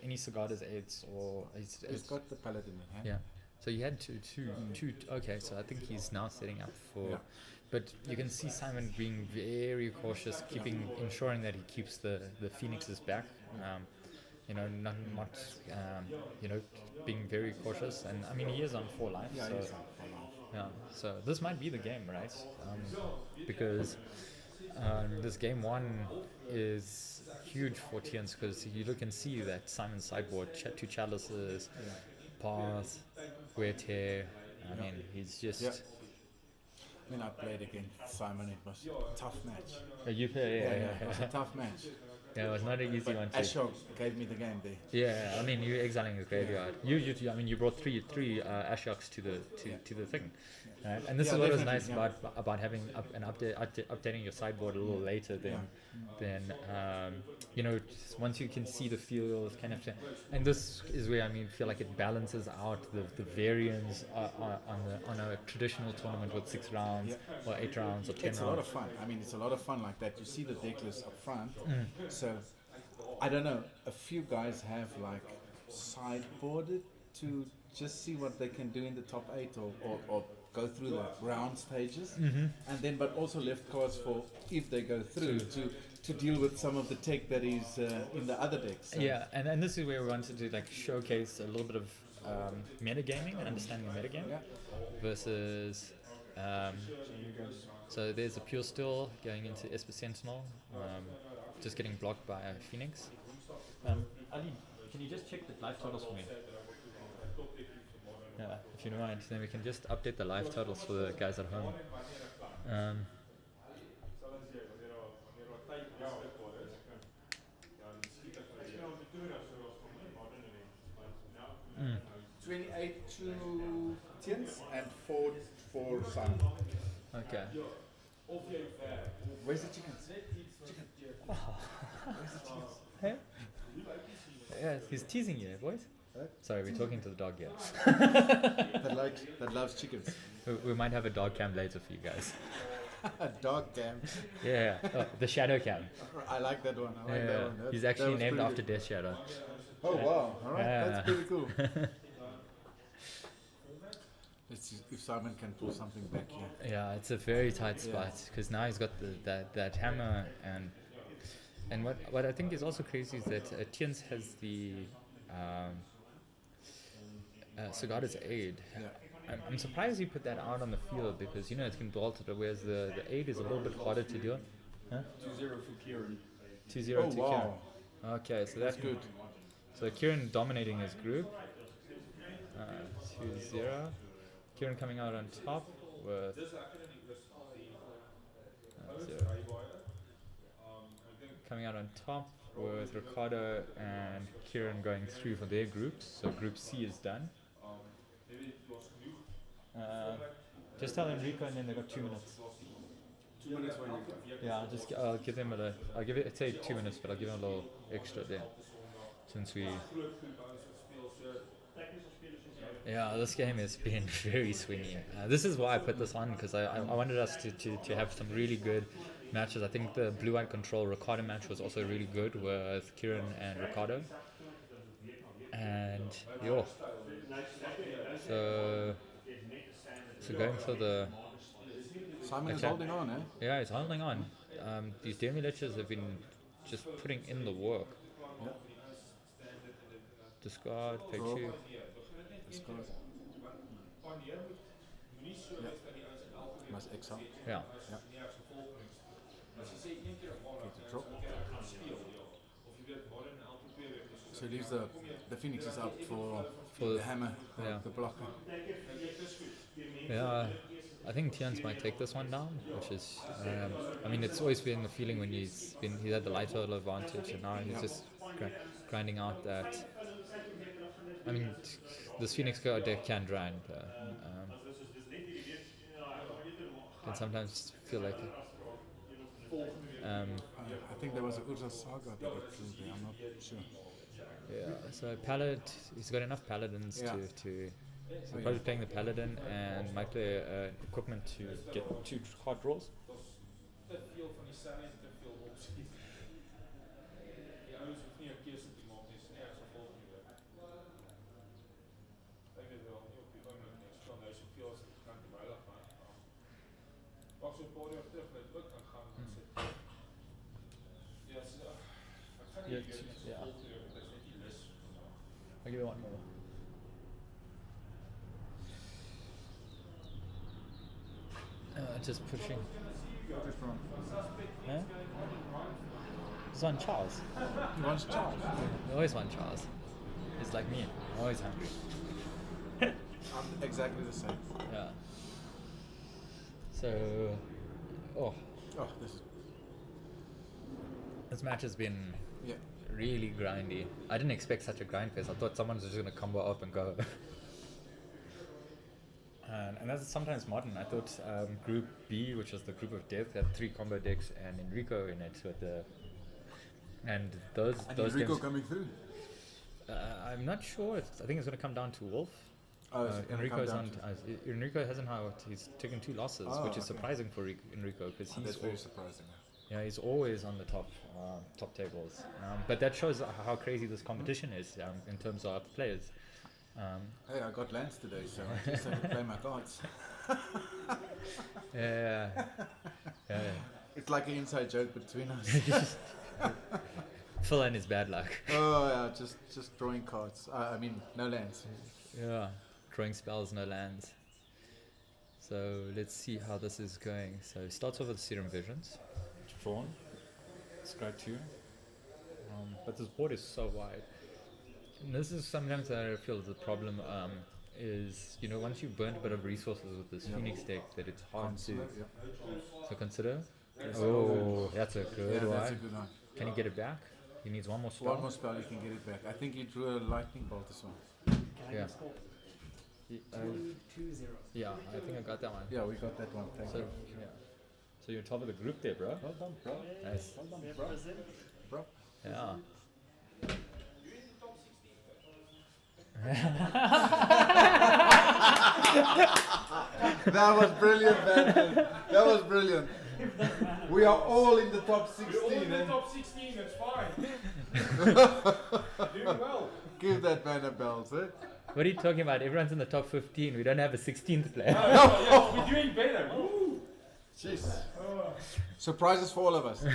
any Sagada's 8s or he's got the paladin in hand. Yeah, so he had two. Okay, so I think he's now setting up for. Yeah. But you can see Simon being very cautious, ensuring that he keeps the Phoenixes back. Not being very cautious. And I mean, he is on 4 life. Yeah, so, he's on 4 life. Yeah, so this might be the game, right? Because this game 1 is huge for Tiens because you look and see that Simon's sideboard, 2 chalices, path, weird hair. I mean, he's just. Yeah. I mean, I played against Simon. It was a tough match. It was a tough match. Yeah, it was not an easy one. Ashok gave me the game there. Yeah, I mean, you're exiling his graveyard. You brought three Ashoks to the thing, right? And this is what was nice about having updating your sideboard a little later than once you can see the field kind of thing. And this is where feel like it balances out the variance on a traditional tournament with 6 rounds or 8 rounds or 10 rounds. It's a lot of fun. I mean, it's a lot of fun like that. You see the deck list up front. So, I don't know, a few guys have sideboarded to just see what they can do in the top 8 or go through the round stages, and then but also left cards for if they go through to deal with some of the tech that is in the other decks. So. Yeah, and this is where we wanted to showcase a little bit of metagaming and understanding of metagame versus. So there's a Pure Still going into Esper Sentinel, just getting blocked by a Pheonix. Ali, can you just check the live totals for me? Yeah, if you don't mind, then we can just update the live totals for the guys at home. Um, 28 to Tiens and 4 for Simon. Okay. Where's the chickens? Oh. Where's the chickens? Hey? Yeah, he's teasing you, boys. Huh? Sorry, we're talking to the dog here. that loves chickens. We might have a dog cam later for you guys. A dog cam. Yeah, the shadow cam. I like that one. That one. He's actually named after Death Shadow. Oh wow! All right, Yeah. that's pretty cool. Let's see if Simon can pull something back here. Yeah, it's a very tight Yeah. spot because now he's got that hammer and what I think is also crazy is that Tiens has the Sagada's aid. Yeah. I'm surprised he put that out on the field because it's been bolted, whereas the aid is a little bit harder to deal. Huh? 2-0 for Kieran. 2-0 Oh to wow! Kieran. Okay, so That's that's good. So Kieran dominating his group. 2-0. Kieran coming out on top with 0. Coming out on top with Ricardo and Kieran going through for their groups. So Group C is done. Just tell Enrico and then they've got 2 minutes. 2 minutes for Enrico. Yeah, I'll give them I'll give it, say 2 minutes, but I'll give them a little extra there. Since we... Yeah, this game has been very swingy. This is why I put this on, because I wanted us to have some really good matches. I think the blue-white control Ricardo match was also really good with Kieran and Ricardo. And, yo. So going for the... Simon is Okay. holding on, eh? Yeah, he's holding on. These demi liches have been just putting in the work. Yeah. Discard, pay Draw. 2. Discard. Must exile. Yeah. Get the drop. So he leaves the Pheonix is up for For the hammer, yeah. the blocker. Yeah, I think Tians might take this one down, which is, it's always been the feeling when he had the light total advantage, and now he's just grinding out that. This Pheonix card deck can grind. Can sometimes feel like it. I think there was a Urza Saga that he drew there, I'm not sure. Yeah, so he's got enough paladins Yeah. to so probably playing the paladin and might play equipment to get 2 card draws. Yeah. I'll give it one more. Just pushing. What is wrong? Huh? It's on Charles. He wants Charles. We always want Charles. He's like me. Always hungry. I'm exactly the same. Yeah. So, Oh, this match has been yeah. really grindy. I didn't expect such a grind fest. I thought someone was just gonna combo up and go. And that's sometimes modern. I thought Group B, which was the group of death, had 3 combo decks and Enrico in it with those Enrico games. coming through. I'm not sure. I think it's gonna come down to Wolf. Oh, is it gonna Enrico's come on. down Enrico hasn't he's taken 2 losses, Oh, which is okay. surprising for Enrico because That's he's very surprising. yeah, he's always on the top tables. But that shows how crazy this competition is in terms of players. Hey, I got lands today, so I just have to play my cards. Yeah. It's like an inside joke between us. Phil and his bad luck. Oh yeah, just drawing cards. No lands. Yeah, drawing spells, no lands. So let's see how this is going. So it starts off with Serum Visions. Drawn. Scribe 2. But this board is so wide. And this is sometimes that I feel the problem is, once you've burnt a bit of resources with this Pheonix deck, that it's hard to consider. Oh, that's a good one. That's a good one. Can he get it back? He needs one more spell. One more spell, you can get it back. I think he drew a lightning bolt as well. Yeah. 2-0. Yeah, I think I got that one. Yeah, we got that one. Thank So, you. yeah. So you're top of the group there, bro. Well done, bro. Nice. Well done, bro. Bro. Yeah. That was brilliant, man. That was brilliant. We are all in the top 16. We're all in the eh? top 16, it's fine. Doing well. Give that man a belt, eh? What are you talking about? Everyone's in the top 15. We don't have a 16th player. Yeah, we're doing better. Woo. Jeez. Surprises for all of us.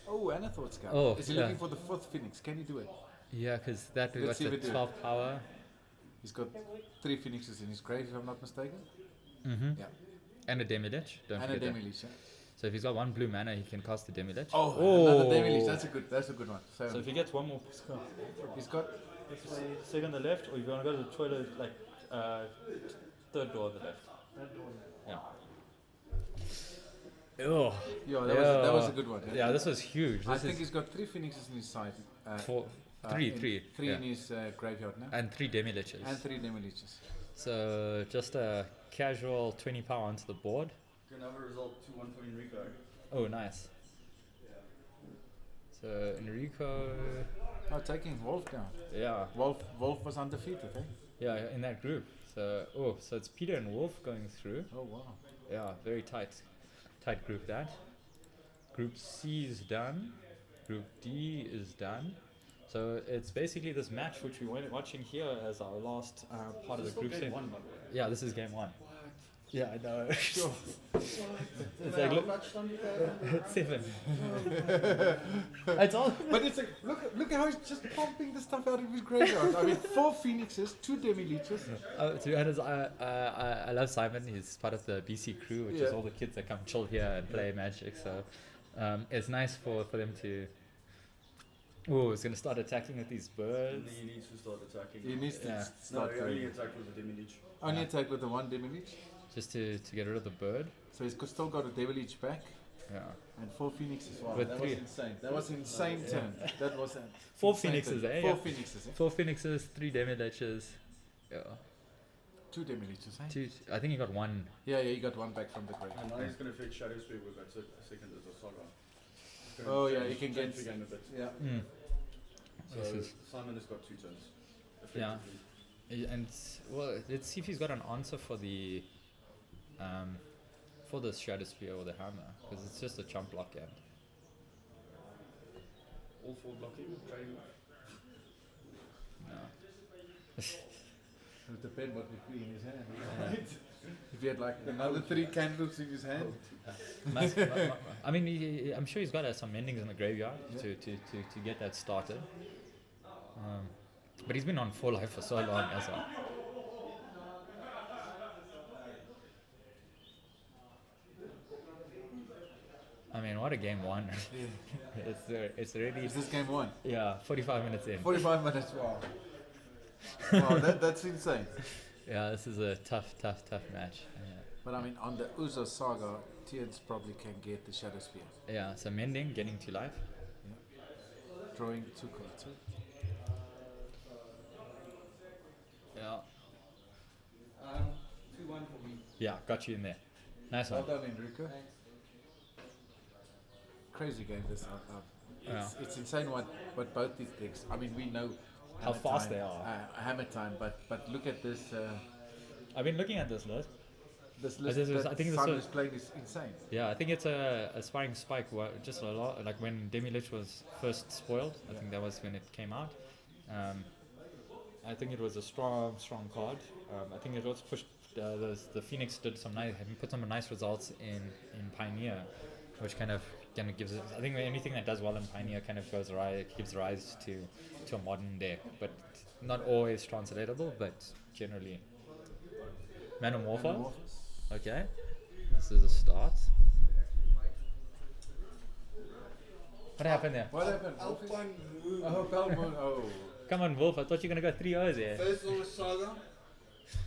Oh, and a thought scout. Oh, Is he yeah. looking for the 4th Phoenix? Can he do it? Yeah, because that we Let's got see the if it do. 12 power. He's got 3 Phoenixes in his grave, if I'm not mistaken. Mm-hmm. Yeah. And a Demi-Lich. Don't And a forget that. Demi-Lich. Yeah? So if he's got one blue mana, he can cast the Demi-Lich. Oh, another Demi-Lich. That's a good one. So, So if he gets one more score, he's got let's say second on the left, or you want to go to the toilet, like third door on the left. Yeah. Oh, yeah, that was a good one. yeah, this was huge. I This think is he's got 3 Phoenixes in his side. three, in- three, 3 yeah. in his graveyard now. And 3 Demi-Liches. And 3 Demi-Liches. So just a casual 20 power onto the board. Another result 2-1 for Enrico. Oh, nice. So Enrico, Oh, taking Wolf down. yeah, Wolf was undefeated, eh? yeah, in that group. So so it's Peter and Wolf going through. Oh, wow. Yeah, very tight group that. Group C is done. Group D is done. So it's basically this match which we were watching here as our last part of the group stage. One, by the way. Yeah, this is game 1. Yeah, I know. Sure. It's like look, it's 7. It's all. But it's like, look how he's just pumping the stuff out of his graveyard. I mean, 4 Phoenixes, 2 Demi-Liches. To be honest, I love Simon. He's part of the BC crew, which is Yeah. all the kids that come chill here and play Magic. So it's nice for them to. Oh, it's gonna start attacking with these birds. He needs to start attacking. He needs to Yeah. start he only going. attack with the Demi-Lich. Only attack with the 1 Demi-Lich. Just to get rid of the bird. So he's still got a Demi-Lich back. Yeah. And 4 Phoenixes. Wow, With that 3. was insane. That was insane turn. That was 4 insane Phoenixes, turn. eh? 4 Yeah. Phoenixes, eh? 4 Phoenixes, 3 Demi-Liches. Yeah. 2 Demi-Liches, eh? 2. I think he got 1. Yeah, he got 1 back from the grave. And now he's going to fetch Shadow Spear with that second as a saga. Oh, yeah, you can get- the game a bit. Yeah. Mm. So This is- Simon has got 2 turns. Yeah. Effectively. And well, let's see if he's got an answer for the Shadow Spear or the hammer, because it's just a chump block end. All 4 blocking, trading off. No. It would depend what we put in his hand. If he had like another 3 candles in his hand. I mean, I'm sure he's got some endings in the graveyard to get that started. But he's been on 4 life for so long as well. I mean, what a game 1. It's already, Is this game 1? yeah, 45 minutes in. 45 minutes, wow. Wow, that's insane. Yeah, this is a tough match. But I mean, on the Uzo saga, Tians probably can get the Shadow Spear. Yeah, so mending, getting to life. Drawing 2 cards. eh? Yeah. 2-1 for me. Yeah, got you in there. Nice one. Well done, Enrico. Crazy game this. It's insane what both these decks. I mean, we know How fast Hammertime, they are. Hammertime, but look at this. I've been looking at this list. This This list is- that I think this Simon was- is playing is insane. Yeah, I think it's a aspiring spike. Just a lot like when Demi-Lich was first spoiled. I think that was when it came out. I think it was a strong card. I think it also pushed the Phoenix did put some nice results in Pioneer, which kind of gives it. I think anything that does well in Pioneer kind of gives rise to a modern deck, but not always translatable, but generally. Metamorpho. Okay, this is a start. What happened there? What happened? Alpine Moon. Oh, Belmont. Oh. Come on, Wolf. I thought you were gonna go 3-0 there. First on the saga.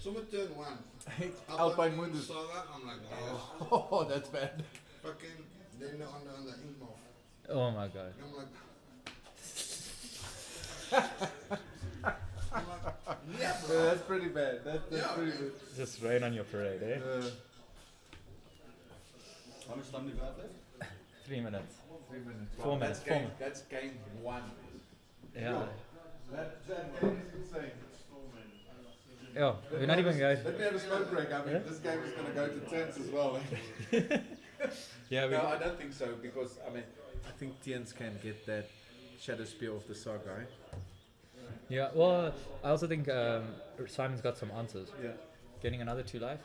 Someone turn 1. Alpine Moon is. Saga. I'm like, yes. Oh, that's bad. Fucking. Then they're on the ink mouth. Oh my god. And I'm like. I'm like, yeah, Yeah, bro. that's pretty bad. That's Yeah, pretty man. good. Just rain on your parade, eh? How much time do you have left? 3 minutes. 3 minutes. 4 minutes. 4 minutes. That's game 1. Yeah. That game is insane. Oh, we're not even going. Let me have a smoke break. I mean, Yeah? this game is going to go to turns as well. Yeah, we. No, I don't think so because I mean, I think Tians can get that Shadow Spear off the Sagai. Yeah, well, I also think Simon's got some answers. Yeah. Getting another 2 life.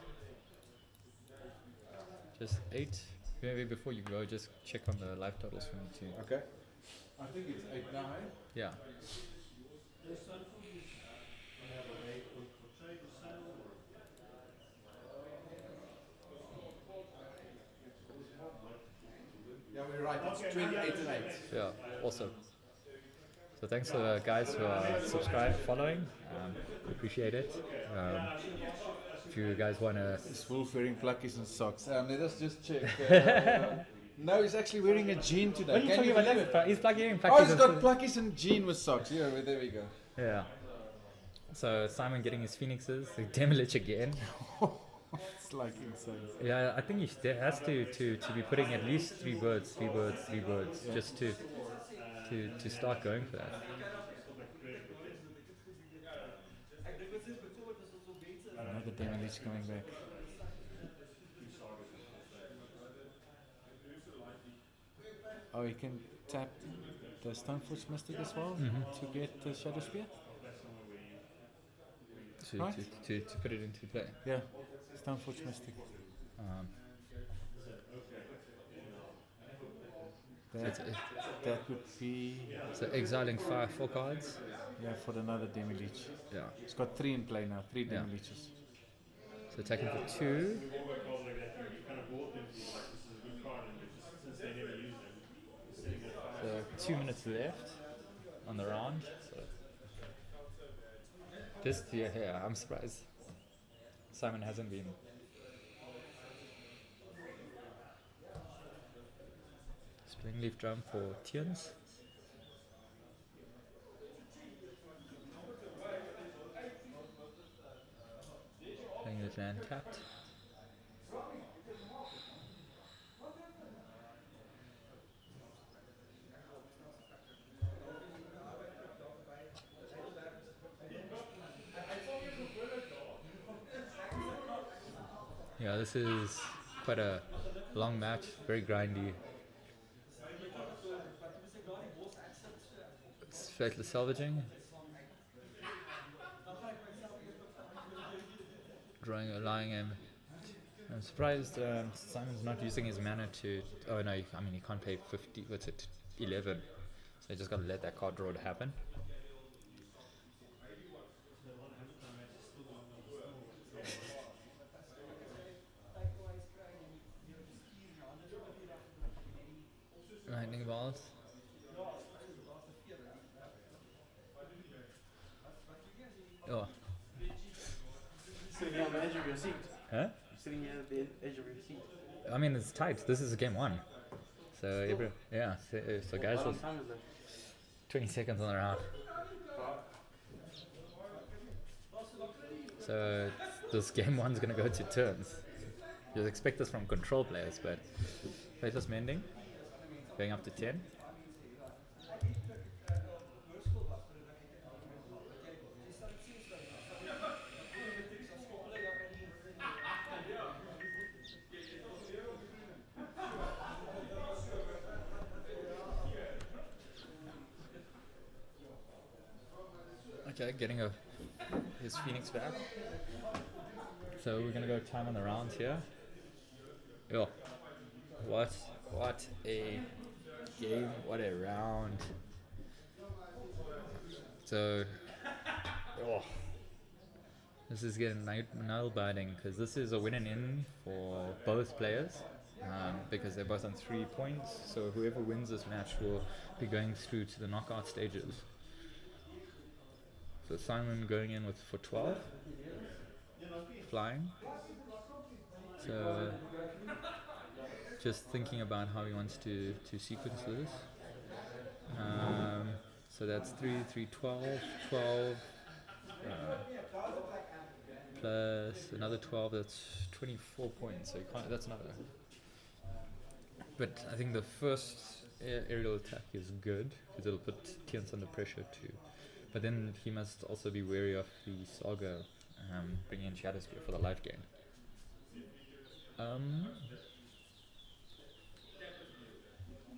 Just 8. Maybe before you go, just check on the life totals for me too. Okay. I think it's 8 now, eh? Yeah. Yeah, we're right. It's 28 and 8. Yeah, awesome. So thanks to the guys who are subscribed, following. Appreciate it. If you guys want to... Is Wolf wearing pluckies and socks? Let us just check. No, he's actually wearing a jean today. What are you Can talking you about? believe it? He's plugging in. Oh, he's got pluckies and jean with socks. Yeah, well, there we go. Yeah. So Simon getting his Phoenixes, the Demilich again. It's like insane. Yeah, I think he has to be putting at least 3 birds, Yeah. just to start going for that. Another Demilich coming back. Oh, you can tap the Stoneforge Mystic as well to get the Shadow Spear? Right. To put it into play. Yeah, Stoneforge Mystic. That would be, So exiling 4 cards. yeah, for another Demilich. Yeah. It's got 3 in play now, 3 Yeah. Demiliches. So attacking for 2. So 2 minutes left on the round. So just yeah, I'm surprised Simon hasn't been. Spring leaf drum for Tians. Playing the land tapped. Yeah, this is quite a long match, very grindy. It's Faithless Salvaging. Allowing him. I'm surprised Simon's not using his mana to. Oh no, I mean he can't pay 50. What's it? 11. So he just got to let that card draw to happen. Lightning balls. Oh. Sitting on the edge of your seat. Huh? You're sitting here at the edge of your seat. I mean it's tight. This is game 1. So yeah. So guys, How long time is it? 20 seconds on the round. So this game 1's gonna go to turns. You'd expect this from control players, but Faithless Mending going up to 10. Okay, getting his Pheonix back. So we're gonna go time on the rounds here. Yo, what a game! What a round! So, this is getting nail biting because this is a win and in for both players because they're both on 3 points. So whoever wins this match will be going through to the knockout stages. So Simon going in for 12, flying. So just thinking about how he wants to sequence this. So that's 3, 12, 12, plus another 12. That's 24 points. So you can't, that's another. But I think the first aerial attack is good because it'll put Tians under pressure too. But then he must also be wary of the Saga bringing in Shadow Spear for the life gain.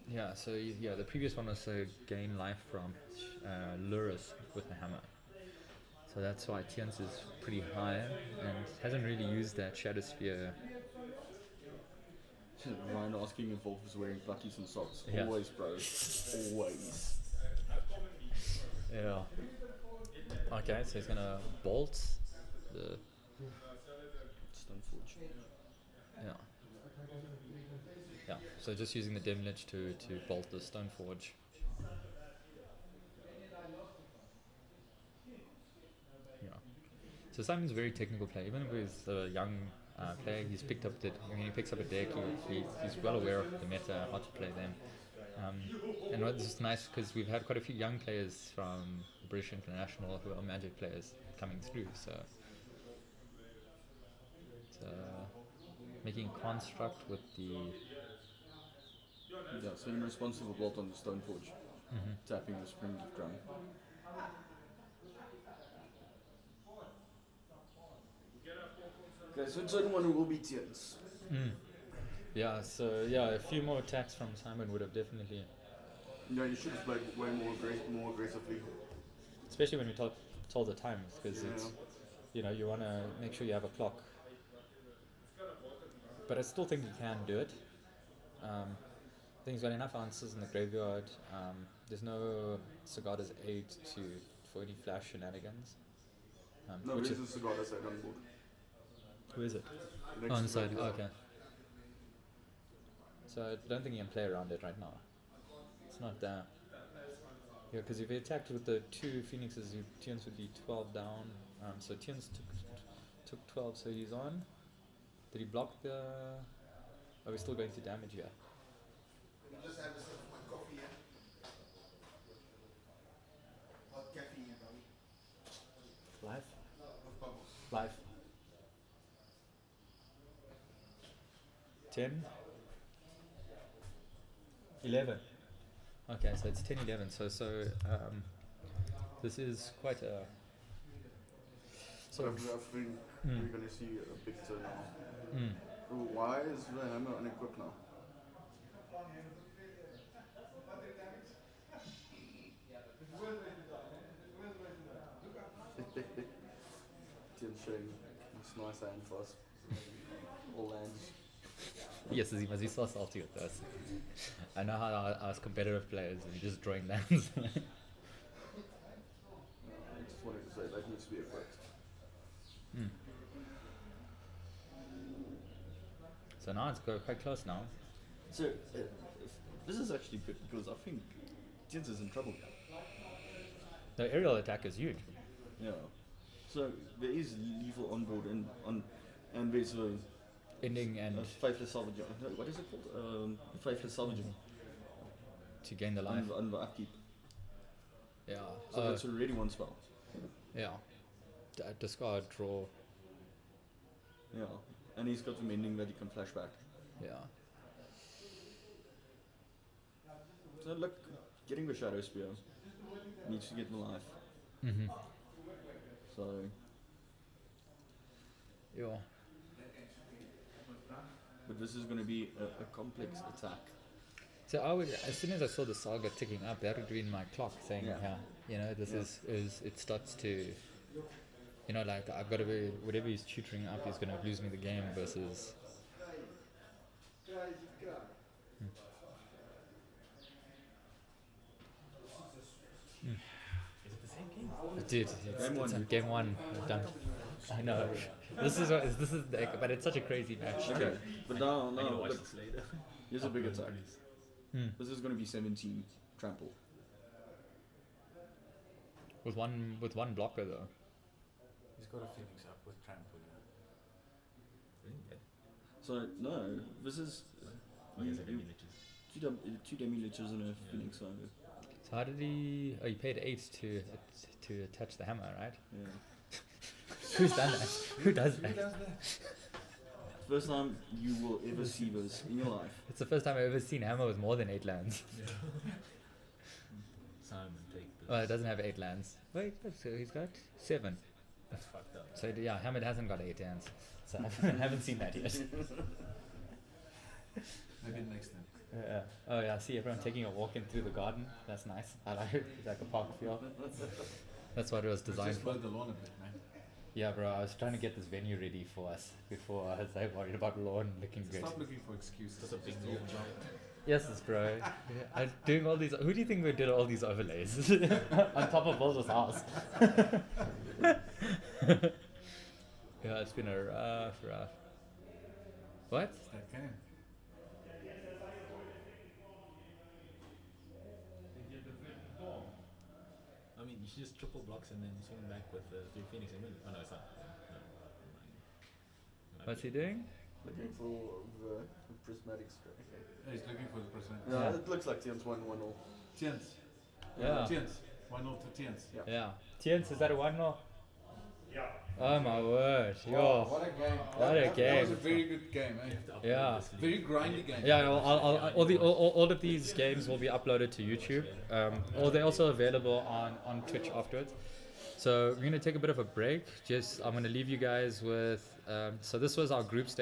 Yeah, so the previous one was gain life from Lurus with the hammer. So that's why Tien's is pretty high and hasn't really used that Shadow Spear. Ryan asking if Wolf is wearing buckies and socks. Yeah. Always, bro. Always. Yeah. Okay, so he's gonna bolt the Stoneforge. yeah. Yeah. So just using the Dim Lich to bolt the Stoneforge. Yeah. So Simon's a very technical player. Even with a young player, he's picked up that when he picks up a deck, he's well aware of the meta, how to play them. And what's just nice because we've had quite a few young players from the British International who are Magic players coming through. So it's, making construct with the Yeah, so in response to the bolt on the Stoneforge, tapping the Springleaf Drum. Okay, so it's only one who will be Tiens. Yeah, so a few more attacks from Simon would have definitely, No, you should have played way more aggressively. especially when we told the times, because it's, you want to make sure you have a clock. But I still think you can do it. I think he's got enough answers in the graveyard. There's no Sagada's aid for any flash shenanigans. No, which there's is, a cigar that's on board. who is it? Next On to the side. graveyard. Okay. So I don't think you can play around it right now. It's not there. Yeah, because if he attacked with the 2 Phoenixes, Tiens would be 12 down. So Tiens took 12, so he's on. Did he block the... Are we still going to damage here? Let me just have a sip of my coffee here. Hot caffeine, buddy. Live? With bubbles. Live. 10? 11. Okay, so it's 10-11. So this is quite a... So I think we're going to see a big turn now. Why is the hammer unequipped now? Tien's showing this nice hand for us. All lands. Yes, he must be so salty with us. I know how us competitive players, we just drawing lands. I just wanted to say that needs to be equipped. So now it's quite close now. So this is actually good because I think Tiens is in trouble. The aerial attack is huge. Yeah. So there is lethal on board and there's a Ending and faithless salvaging. No, what is it called? Faithless salvaging to gain the life. on the upkeep. Yeah. So that's already one spell. Yeah. Discard, draw. Yeah. And he's got the mending that he can flash back. Yeah. So look, getting the Shadow Spear needs to get the life. So Yeah. but this is going to be a complex attack. So I would, as soon as I saw the saga ticking up, that would be in my clock saying, this is it starts to, like I've got to be, whatever he's tutoring up, he's going to lose me the game versus. Is it the same game? Dude, it's on game 1. Done. I know. This is but it's such a crazy match. Okay, but now I'm gonna watch look, this later. here's a big attack. Hmm. This is going to be 17 trample. With one blocker though. He's got a Pheonix up with trample. Really? So no, this is Oh, he has enemy liches. two demi liches and a Phoenix Saga. So how did he? Oh, he paid 8 to attach the hammer, right? Yeah. Who's done that? Who does that? First time you will ever see this in your life. It's the first time I've ever seen hammer with more than 8 lands. Simon, take this. Oh, it doesn't have 8 lands. Wait, so he's got 7. That's fucked up. So yeah, Hamid hasn't got 8 hands. So I haven't seen that yet. Maybe next time. Yeah. Oh yeah, I see everyone taking a walk in through the garden. That's nice. I like it. It's like a park feel. That's what it was designed Just for. flood the lawn a bit, man. Yeah, bro. I was trying to get this venue ready for us before I was like worried about lawn looking good. Stop looking for excuses. That's a big Just do lawn your job. Yes, bro. Yeah, I'm doing all these. Who do you think we did all these overlays on top of Builder's house? Yeah, it's been a rough. What? It's that game. I mean, you should just triple blocks and then swing back with the 3 Phoenix and win. Oh no, it's not. No. What's he doing? Looking for the prismatic strike. He's looking for the person. No, Yeah. it looks like Tien's 1-1 Tiens. Yeah. Tiens. 1-0 to Tiens. Yeah. Tiens, is that a 1-0? Yeah. Oh my word. Wow, Yo. what a game. What a That was game. a very good game, eh? Yeah. Very grindy game. Yeah, all of these games will be uploaded to YouTube. Or they're also available on Twitch afterwards. So we're gonna take a bit of a break. I'm gonna leave you guys with. So this was our group stage.